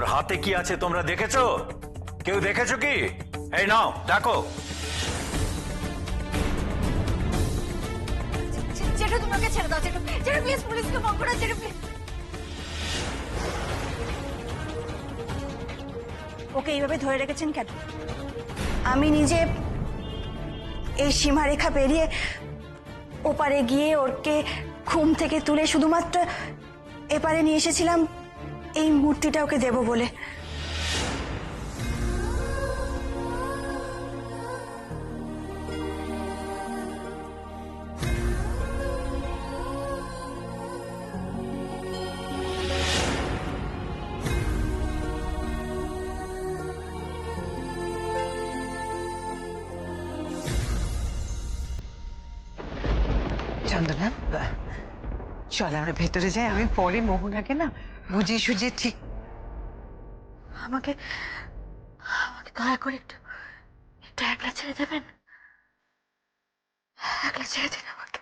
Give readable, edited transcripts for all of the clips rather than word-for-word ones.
ওর হাতে কি আছে তোমরা দেখেছো? কেউ দেখেছো কি? এই নাও দেখো। জেঠু তোমাকে ছেড়ে দাও, জেঠু জেঠু প্লিজ, পুলিশকে ফোন করো জেঠু প্লিজ। ওকে এইভাবে ধরে রেখেছেন কেন? আমি নিজে এই সীমারেখা পেরিয়ে ওপারে গিয়ে ওকে ঘুম থেকে তুলে শুধুমাত্র এপারে নিয়ে এসেছিলাম এই মূর্তিটা ওকে দেব বলে। চন্দনা, চল আমরা ভেতরে যাই। আমি পরে মোহনাকে না বুঝিয়ে সুঝিয়ে ঠিক। আমাকে আমাকে দয়া করে একটু একটু একলা ছেড়ে দেবেন, একলা ছেড়ে দিন আমাকে।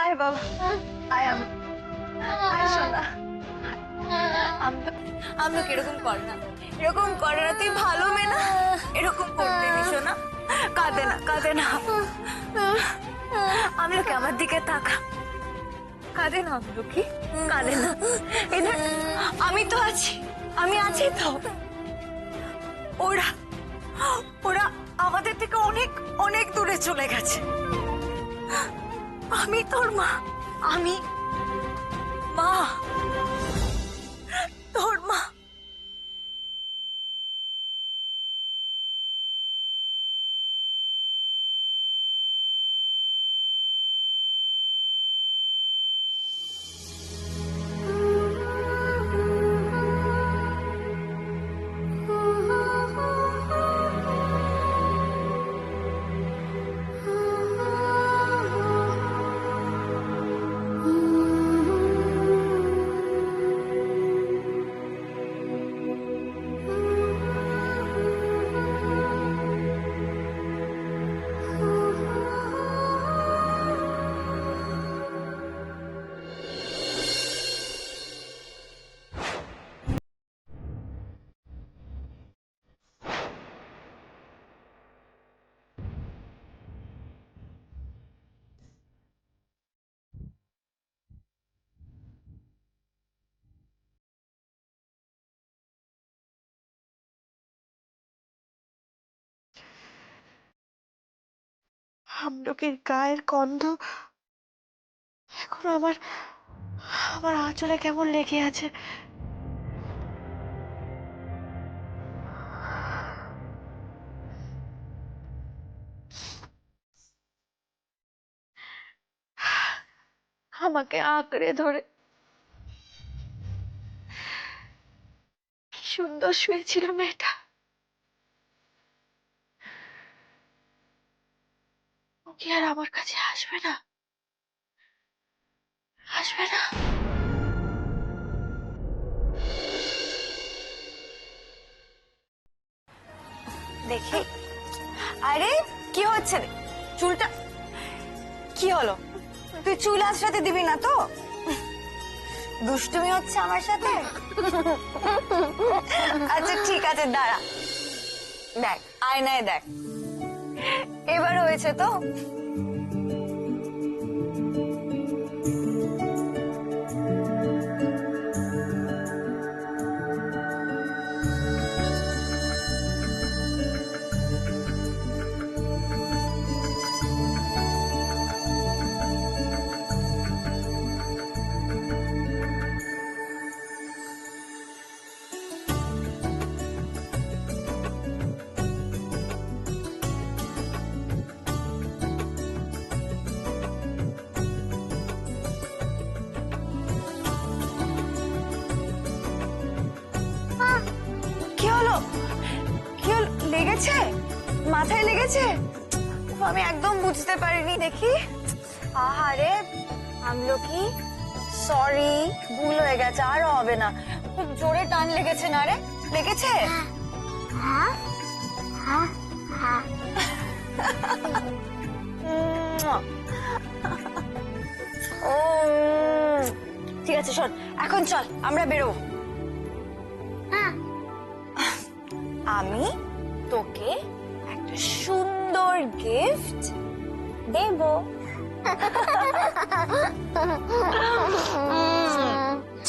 আয় বাবা, আয় আয় সোনা। আমরা এরকম কর না, এরকম করে না, তুই ভালো মেয়ে না, এরকম করতে নিস না। কাঁদে না, কাঁদে না। আমলকি আমার দিকে তাকা, কাঁদে না আমলকি, কাঁদে না। এই দেখ আমি তো আছি, আমি আছি তো। ওরা ওরা আমাদের থেকে অনেক অনেক দূরে চলে গেছে। আমি তোর মা, আমি মা, তোর মা। আমলকির গায়ের গন্ধ এখনো আমার আমার আঁচলে কেমন লেগে আছে। আমাকে আঁকড়ে ধরে কি সুন্দর শুয়েছিল মেয়েটা। ও কি আর আমার কাছে আসবে না? আসবে না? দেখি, আরে কি হচ্ছে রে? চুলটা কি হলো? তুই চুল আঁচড়াতে দিবি না তো? দুষ্টুমি হচ্ছে আমার সাথে? আচ্ছা ঠিক আছে, দাঁড়া, দেখ আয়নায় দেখ, এবার হয়েছে তো? কি হলো? কি হলো? লেগেছে? মাথায় লেগেছে? আমি একদম বুঝতে পারিনি। দেখি, আহারে আমলকি, সরি, ভুল হয়ে গেছে, আর হবে না। খুব জোরে টান লেগেছে না রে? লেগেছে? ও ঠিক আছে, শোন, এখন চল আমরা বেরোবো। আমি তোকে একটা সুন্দর গিফট দেব।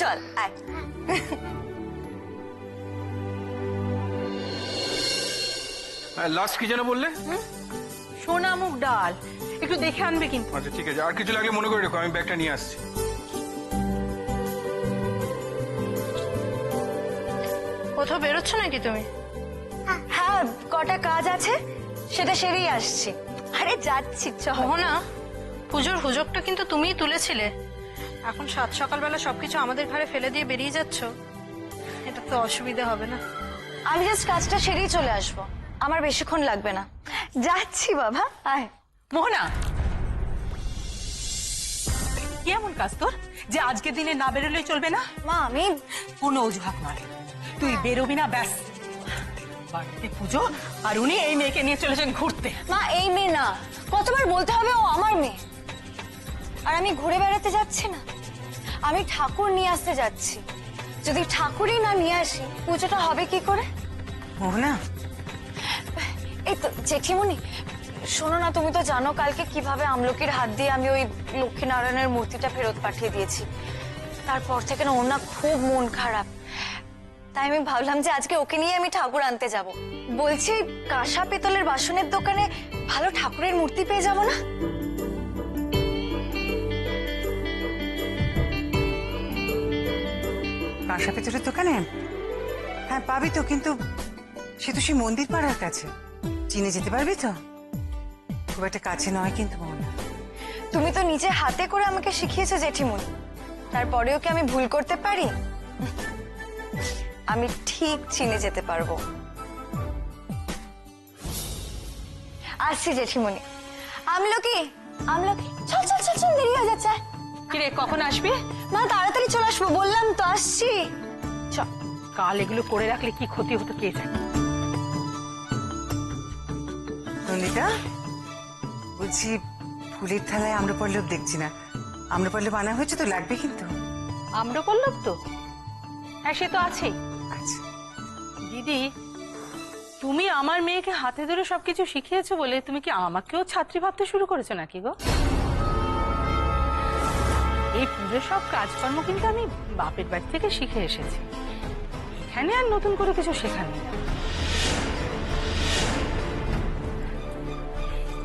চল আয়। লাস্ট কি যেন বললে? সোনা মুগ ডাল একটু দেখে আনবে কিন্তু। আচ্ছা ঠিক আছে, আর কিছু লাগলে মনে করে রেখো, আমি ব্যাগটা নিয়ে আসছি। কোথাও বেরোচ্ছ নাকি তুমি? হ্যাঁ, কটা কাজ আছে, সেটা সেরেই আসছি। আরে যাচ্ছি, চল। মোহনা, পুজোর হুজোগটা কিন্তু তুমিই তুলেছিলে, এখন সাত সকালবেলা সবকিছু আমাদের ঘরে ফেলে দিয়ে বেরিয়ে যাচ্ছ, এটা তো অসুবিধা হবে না? আমি জাস্ট কাজটা সেরেই চলে আসবো, আমার বেশিক্ষণ লাগবে না। যাচ্ছি বাবা, আয়। মোহনা, কি এমন কাজ তোর যে আজকের দিনে না বেরোলেই চলবে না? মা, আমি কোনো অজুহাত নয়, তুই বেরোবি না ব্যাস। বাড়িতে পুজো আর উনি এই মেয়েকে নিয়ে চলেছেন ঘুরতে। মা, এই মেয়ে না, কতবার বলতে হবে ও আমার মেয়ে। আর আমি ঘুরে বেড়াতে যাচ্ছি না, আমি ঠাকুর নিয়ে আসতে যাচ্ছি। যদি ঠাকুরই না নিয়ে আসি, পুজোটা হবে কি করে? মোহনা, এই তো জেঠিমণি, শোনো না, তুমি তো জানো কালকে কিভাবে আমলকির হাত দিয়ে আমি ওই লক্ষ্মীনারায়ণের মূর্তিটা ফেরত পাঠিয়ে দিয়েছি। তারপর থেকে না ওর না খুব মন খারাপ, তাই আমি ভাবলাম যে আজকে ওকে নিয়ে আমি ঠাকুর আনতে যাব। বলছি, কাঁসা পেতলের বাসনের দোকানে ভালো ঠাকুরের মূর্তি পেয়ে যাব না? কাঁসা পেতলের দোকানে? হ্যাঁ পাবি তো, কিন্তু সে তো সেই মন্দির পাড়ার কাছে, চিনে যেতে পারবি তো? খুব একটা কাছে নয় কিন্তু মোহনা। তুমি তো নিজে হাতে করে আমাকে শিখিয়েছো জেঠিমণি, তারপরেও কি আমি ভুল করতে পারি? আমি ঠিক চিনে যেতে পারবো। আসছি জেঠিমণি। আমলকি, আমলকি, চল চল চল চল, দেরি হয়ে যাচ্ছে। কিরে কখন আসবি? মা, তাড়াতাড়ি চলে আসবো, বললাম তো আসছি। চল, কাল এগুলো করে রাখলে কি ক্ষতি হতো কে জানে। নন্দিতা, বলছি ফুলের থালায় আম্রপল্লব দেখছি না, আম্রপল্লব আনা হয়েছে তো, লাগবে কিন্তু। আম্রপল্লব তো হ্যাঁ, সে তো আছেই। আচ্ছা দিদি, তুমি আমার মেয়েকে হাতে ধরে সবকিছু শিখিয়েছো বলে তুমি কি আমাকেও ছাত্রী ভাবতে শুরু করেছো নাকি গো? এই পুজো সব কাজকর্ম কিন্তু আমি বাপের বাড়ি থেকে শিখে এসেছি, এখানে আর নতুন করে কিছু শেখার নেই।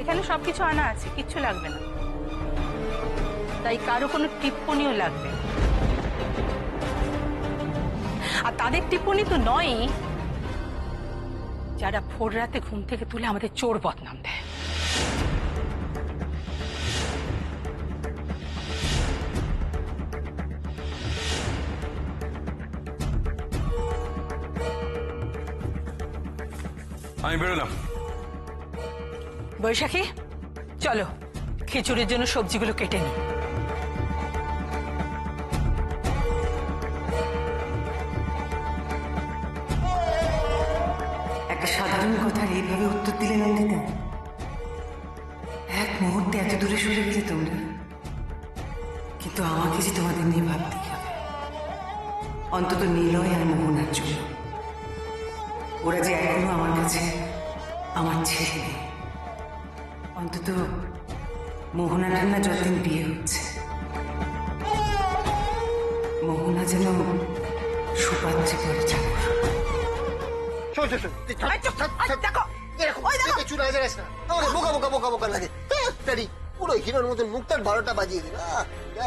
এখানে সবকিছু আনা আছে, কিচ্ছু লাগবে না, তাই কারো কোনো টিপ্পনিও লাগবে না। আর তাদের টিপ্পনি তো নয়ই, যারা ভোর রাতে ঘুম থেকে তুলে আমাদের চোর বদনাম দেয়। আমি বেরোলাম। বৈশাখী, চলো খিচুড়ির জন্য সবজিগুলো কেটে নি। একটা সাধারণ কথার এইভাবে উত্তর দিলে নন্দিতা? এক মুহূর্তে এত দূরে সরে গেলে তোমরা, কিন্তু আমাকে যে তোমাদের নিয়ে ভাবতেই হবে, অন্তত নিলয় আর মোহনার জন্য। ওরা যে এখনো আমার কাছে আমার ছেলে নেই, অন্তত মোহনাটার না যতদিন বিয়ে হচ্ছে, মোহনা যেন সুপাত্রে করে চাকর। শোন শোন শোন, তুই থাক, থাক, থাক। এরকম দেখে চুল হাজার আসে না, আমাকে বোকা বোকা বোকা বোকা লাগে। তাড়াতাড়ি পুরো হিরোর মতন মুখটার 12টা বাজিয়ে দিল।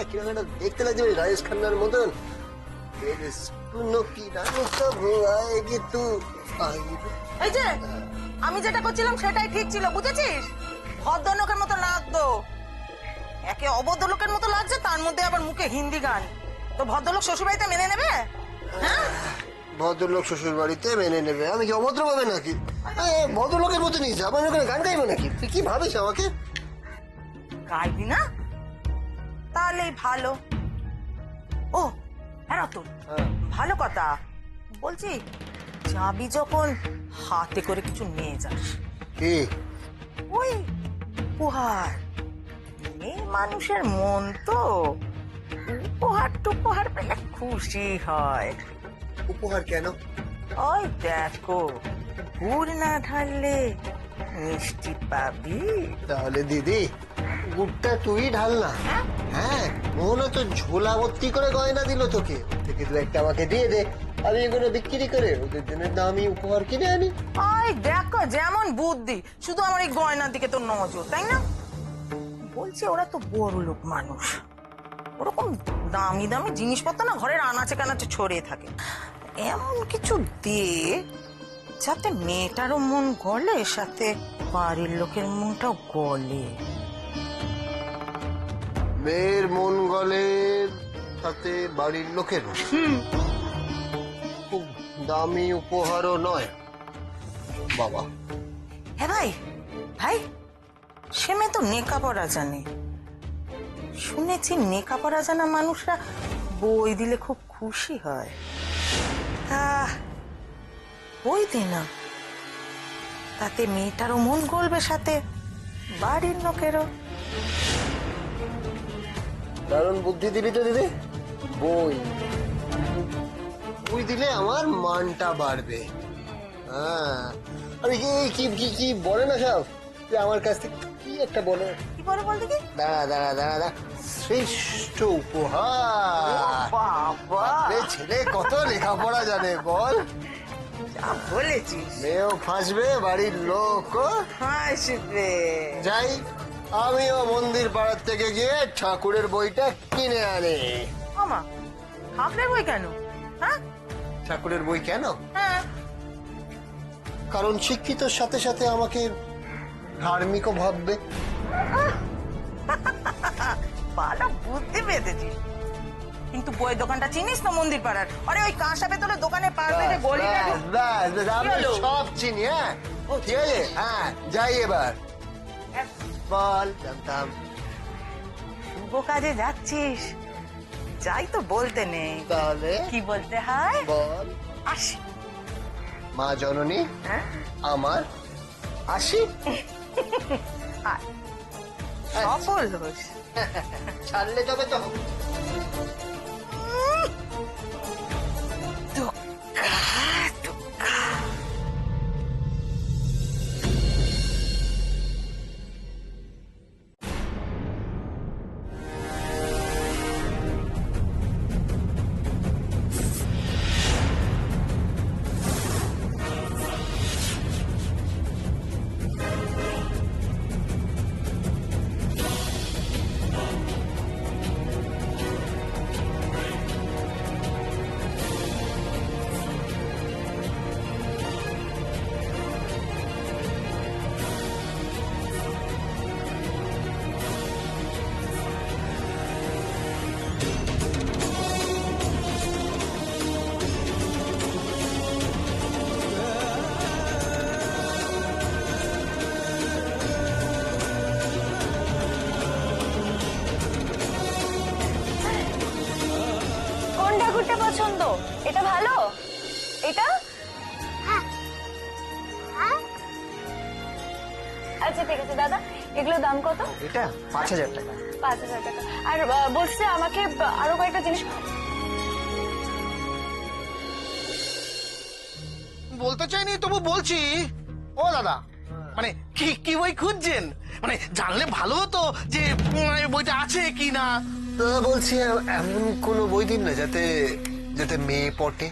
কিরকম একটা দেখতে লাগছে ওই রাজেশ খান্নার মতন। এই যে আমি যেটা করছিলাম সেটাই ঠিক ছিল, বুঝেছিস? ভদ্রলোকের মতো লাগতো, একে অভদ্র লোকের মতো লাগছে, তার মধ্যে আবার মুখে হিন্দি গান। তো ভদ্রলোক শ্বশুরবাড়িতে মেনে নেবে? হ্যাঁ, ভদ্রলোক শ্বশুর বাড়িতে মেনে নেবে? আমি কি অভদ্র পাবে নাকি? ভদ্রলোকের মতো নিয়েছে, আমার ওখানে গান গাইবো নাকি? তুই কি ভাবিস আমাকে? গাইবি না? তাহলেই ভালো। ও হ্যাঁ রতন, ভালো কথা। বলছি যাবি যখন হাতে করে কিছু নিয়ে যাস। কি? ওই উপহার, মেয়ে মানুষের মন তো, উপহার টুপহার পেলে খুশি হয়। উপহার কেন? ওই দেখো, গুড় না ঢাললে মিষ্টি পাবি। তাহলে দিদি গুড়টা তুই ঢাল না। হ্যাঁ, মোহনা তো ঝোলা ভর্তি করে গয়না দিল তোকে, থেকে দু একটা আমাকে দিয়ে দে, আমি এগুলো বিক্রি করে ওদের জন্য দামি উপহার কিনে আনি। ওই দেখো যেমন বুদ্ধি, শুধু আমার এই গয়নার দিকে তো নজর, তাই না? বলছি ওরা তো বড় লোক মানুষ, ওরকম দামি দামি জিনিসপত্র না ঘরের আনাচে কানাচে ছড়িয়ে থাকে। এমন কিছু দিয়ে যাতে মেয়েটারও মন গলে, সাথে বাড়ির লোকের মনটাও গলে। মেয়ের মন গলে, সাথে বাড়ির লোকেরও। খুব দামি উপহারও নয় বাবা। হ্যাঁ ভাই, ভাই সে মেয়ে তো নেকা পড়া জানে। শুনেছি নেকা পড়া জানা মানুষরা বই দিলে খুব খুশি হয়। তা বই দে না, তাতে মেয়েটারও মন গলবে, সাথে বাড়ির লোকেরও। দারুণ বুদ্ধি দিলি তো দিদি। বই বই দিলে আমার মানটা বাড়বে। হ্যাঁ, আরে কি কি কি কি বলে না সব, যে আমার কাছ থেকে কি একটা বলে। কি বলে বলতে কি? দাঁড়া দাঁড়া দাঁড়া দাঁড়া, শ্রেষ্ঠ উপহার। বাবা এ ছেলে কত লেখাপড়া জানে বল। যা বলেছিস, মেয়েও ফাঁসবে, বাড়ির লোকও হাসবে। যাই, আমিও মন্দির পাড়ার থেকে গিয়ে ঠাকুরের বইটা কিনে আনি। মামা ঠাকুরের বই কেন? হ্যাঁ ঠাকুরের বই কেন? হ্যাঁ, কারণ শিক্ষিতর সাথে সাথে আমাকে ধার্মিকও ভাববে। ভালো বুদ্ধি পেতেছিস। কিন্তু বই দোকানটা চিনিস তো মন্দির পাড়ার? আরে ওই কাঁসা ভেতরে দোকানে পারবে যে গলিটা। ব্যাস, ব্যাস, আমি কি হলো? সব চিনি। হ্যাঁ ঠিক আছে, হ্যাঁ যাই এবার। বল। জানতাম। শুভ কাজে যাচ্ছিস, যাই তো বলতে নেই, তাহলে কি বলতে হয়? বল। আসি। মা জননী, হ্যাঁ আমার আসি। আয়। সফল হোস। ছাড়লে তবে তো। কোন ঠাকুরটা পছন্দ? এটা ভালো? এটা? আচ্ছা ঠিক আছে দাদা, এগুলোর দাম কত? এটা 5,000 টাকা। 5,000 টাকা। আর বলছে আমাকে আরো কয়েকটা জিনিস বলতে চাইনি, তবু বলছি। ও দাদা, মানে কি কি বই খুঁজছেন? মানে জানলে ভালো হতো যে বইটা আছে কি না। দাদা বলছি, এমন কোনো বই দিন না যাতে যাতে মেয়ে পটে।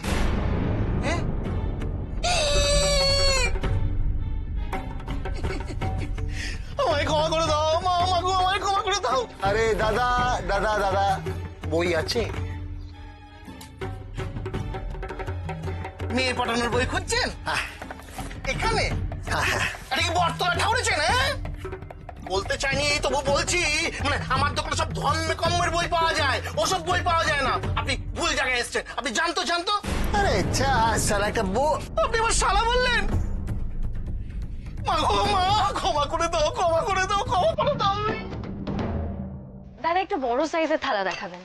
হ্যাঁ? আমায় ক্ষমা করে দাও মা, আমাকে আমায় ক্ষমা করে দাও। আরে দাদা দাদা দাদা, বই আছে? মেয়ে পটানোর বই খুঁজছেন এখানে? এটা কি বটতলা ঠাউরেছেন? হ্যাঁ, বলতে চাইনি, এই তবু বলছি। মানে আমার দোকানে সব ধর্মে কম্মের বই পাওয়া যায়, ওসব বই পাওয়া যায় না। আপনি ভুল জায়গায় এসছেন। আপনি জানতো জানতো। আরে সালা একটা বই। আপনি আমার শালা বললেন? মা গো মা, ক্ষমা করে দাও, ক্ষমা করে দাও, ক্ষমা করে দাও। দাদা একটু বড় সাইজের থালা দেখাবেন।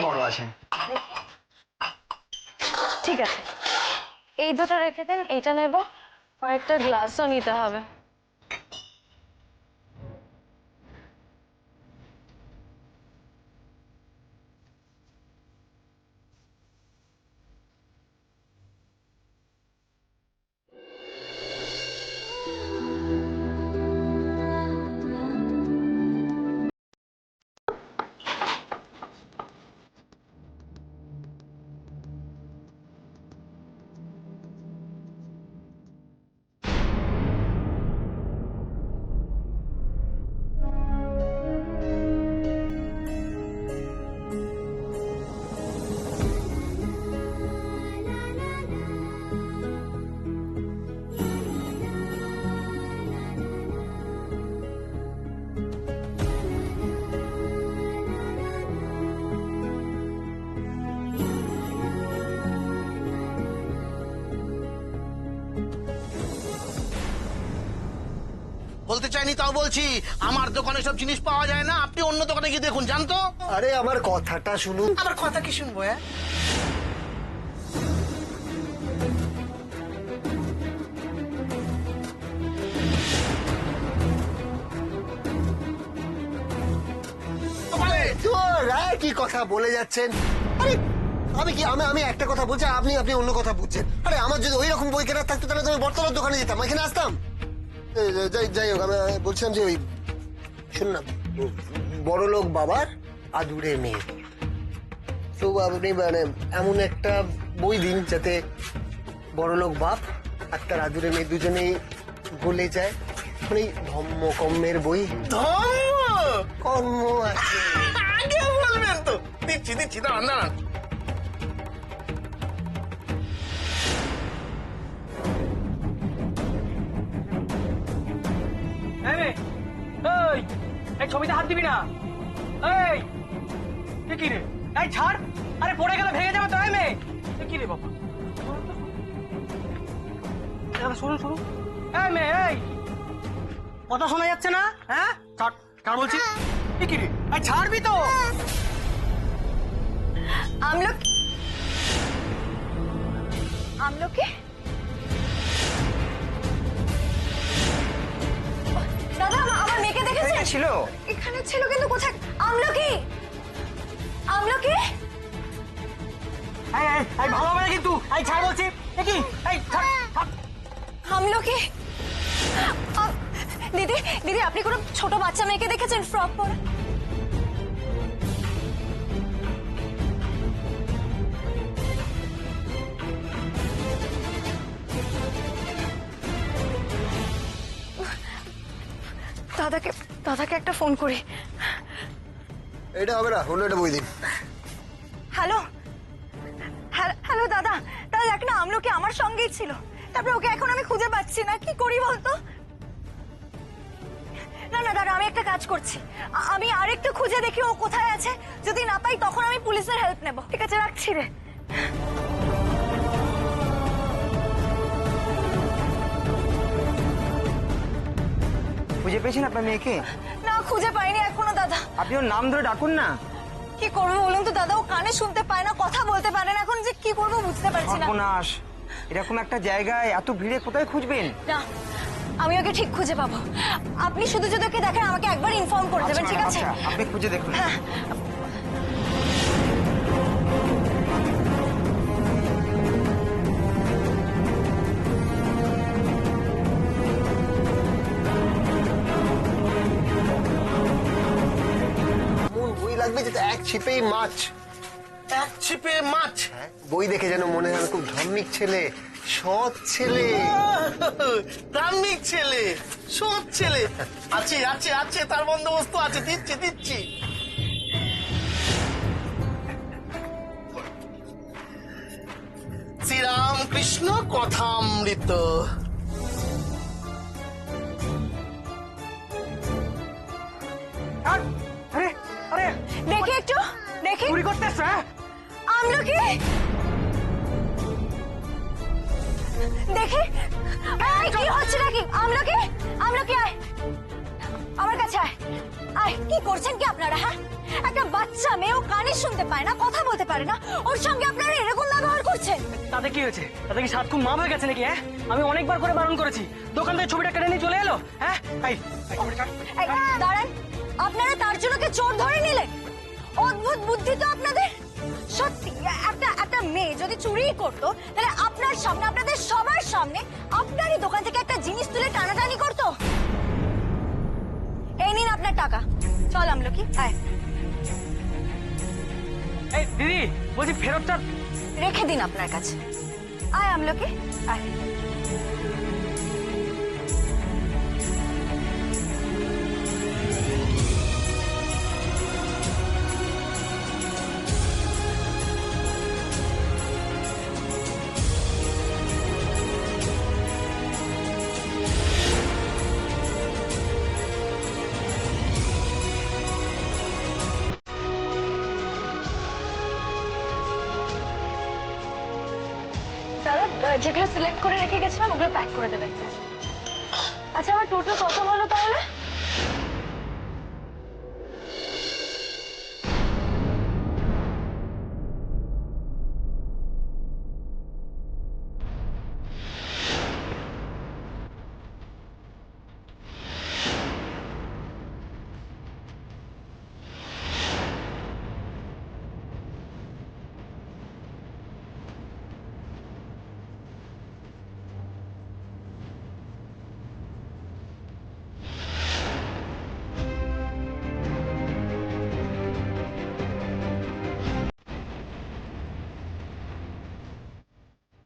বড় আছে। ঠিক আছে, এই দুটো রেখে দেন, এইটা নেব, কয়েকটা গ্লাসও নিতে হবে। বলতে চাইনি তাও বলছি, আমার দোকানে সব জিনিস পাওয়া যায় না, আপনি অন্য দোকানে গিয়ে দেখুন, জানতো। আরে আমার কথাটা শুনুন। আমার কথা কি শুনবো? হ্যাঁ, কি কথা বলে যাচ্ছেন? আরে আমি একটা কথা বলছি, আপনি অন্য কথা বুঝছেন। আরে আমার যদি ওই রকম বই কেনার থাকতো তাহলে তো আমি বর্তমানের দোকানে যেতাম, এখানে আসতাম। যাই হোক, আমি বলছিলাম যে ওই শুন না, বড় লোক বাবার আদুরে মেয়ে, তো আপনি মানে এমন একটা বই দিন যাতে বড় লোক বাপ আর তার আদুরে মেয়ে দুজনেই গলে যায়। মানে ধম্ম কম্মের বই। কর্ম আছে, আগে বলবেন তো। দিচ্ছি দাঁড়ান দাঁড়ান। এই ছবিতে হাত দিবি না। এই কি রে? এই ছাড়, আরে পড়ে গেলে ভেঙে যাবে তো। এই মেয়ে, কি রে বাবা? শুনুন শুনুন, এই মেয়ে, এই কথা শোনা যাচ্ছে না? হ্যাঁ, ছাড় ছাড় বলছি। কি রে? এই ছাড়বি তো। আমলকি দাদা, আমার মেয়েকে দেখেছেন? ছিল এখানে ছিল, কিন্তু কোথায়? আমলকি, আমলকি, ভালো হবে না কিন্তু। এই ছাড় বলছি। কি? এই ছাড়। আমলকি। দিদি দিদি, আপনি কোনো ছোট বাচ্চা মেয়েকে দেখেছেন ফ্রক পরা? দাদাকে একটা ফোন করি। এটা হবে না, অন্য একটা বই দিন। হ্যালো হ্যালো দাদা, দেখ না, আমলকি আমার সঙ্গেই ছিল, তারপরে ওকে এখন আমি খুঁজে পাচ্ছি না, কি করি বলতো? না দাদা, আমি একটা কাজ করছি, আমি আরেকটু খুঁজে দেখি ও কোথায় আছে, যদি না পাই তখন আমি পুলিশের হেল্প নেব। ঠিক আছে, রাখছি রে। খুঁজে পেয়েছেন আপনার মেয়েকে? না, খুঁজে পাইনি এখনো দাদা। আপনি ওর নাম ধরে ডাকুন না। কি করবো বলুন তো দাদা, ও কানে শুনতে পায় না, কথা বলতে পারে না, এখন যে কি করবো বুঝতে পারছি না। সর্বনাশ, এরকম একটা জায়গায় এত ভিড়ে কোথায় খুঁজবেন? না, আমি ওকে ঠিক খুঁজে পাবো। আপনি শুধু যদি ওকে দেখেন আমাকে একবার ইনফর্ম করে দেবেন, ঠিক আছে? আপনি খুঁজে দেখুন। হ্যাঁ। বই লাগবে যেটা এক ছিপেই মাছ। এক ছিপে মাছ? বই দেখে যেন মনে হয় খুব ধার্মিক ছেলে, সৎ ছেলে। ধার্মিক ছেলে, সৎ ছেলে। আছে আছে আছে, তার বন্দোবস্ত আছে, দিচ্ছি। শ্রীরাম কৃষ্ণ কথামৃত। আরে আরে, দেখি একটু, দেখি। চুরি করতেছ? আমলকি, দেখি। কি হচ্ছে নাকি? আমলকি, আমলকি আয় আমার কাছে, আয় আয় কি করছেন কি আপনারা? হ্যাঁ, একটা বাচ্চা মেয়ে, ও কানে শুনতে পায় না, কথা বলতে পারে না, ওর সঙ্গে আপনারা এরকম ব্যবহার করছেন? তাতে কি হয়েছে? তাতে কি সাত খুব মাপ হয়ে গেছে নাকি? হ্যাঁ, আমি অনেকবার করে বারণ করেছি, দোকান থেকে ছবিটা কেটে নিয়ে চলে এলো। হ্যাঁ, এই, দাঁড়ান, আপনারা তার জন্য কি চোর ধরে নিলেন? অদ্ভুত বুদ্ধি তো আপনাদের। সত্যি একটা মেয়ে যদি চুরি করতো তাহলে আপনার সামনে, আপনাদের সবার সামনে আপনারই দোকান থেকে একটা জিনিস তুলে টানাটানি করতো। এই নিন আপনার টাকা। চল আমলকি, আয়। এই দিদি বলছি ফেরতটা রেখে দিন আপনার কাছে। আয় আমলকি, আয়। দাদা, যেগুলো সিলেক্ট করে রেখে গেছিলাম ওগুলো প্যাক করে দেবেন। আচ্ছা, আমার টোটাল কত হলো তাহলে?